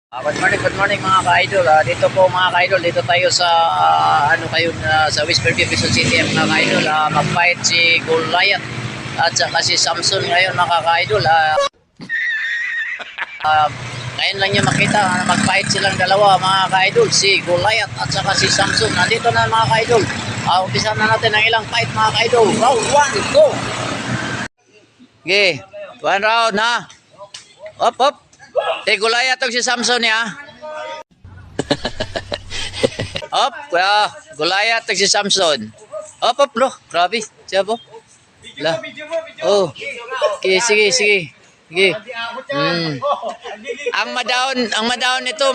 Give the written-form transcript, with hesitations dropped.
Good morning mga ka-idol. Dito po mga ka-idol, dito tayo sa sa Whisperview, Quezon City mga ka-idol. Mag-fight si Goliath at saka si Samson ngayon mga ka-idol. Ngayon lang nyo makita na mag-fight silang dalawa mga ka-idol, si Goliath at saka si Samson. Nandito na mga ka-idol. Umpisa na natin ang ilang fight mga ka-idol. Round 1, go! Okay, one round ha. Up. Si Goliath at si Samson ya. Up, Goliath at si Samson. Up, bro. Grabe. Siya po. La. Oh. Okay, sige. Sige. Ang madaon nito,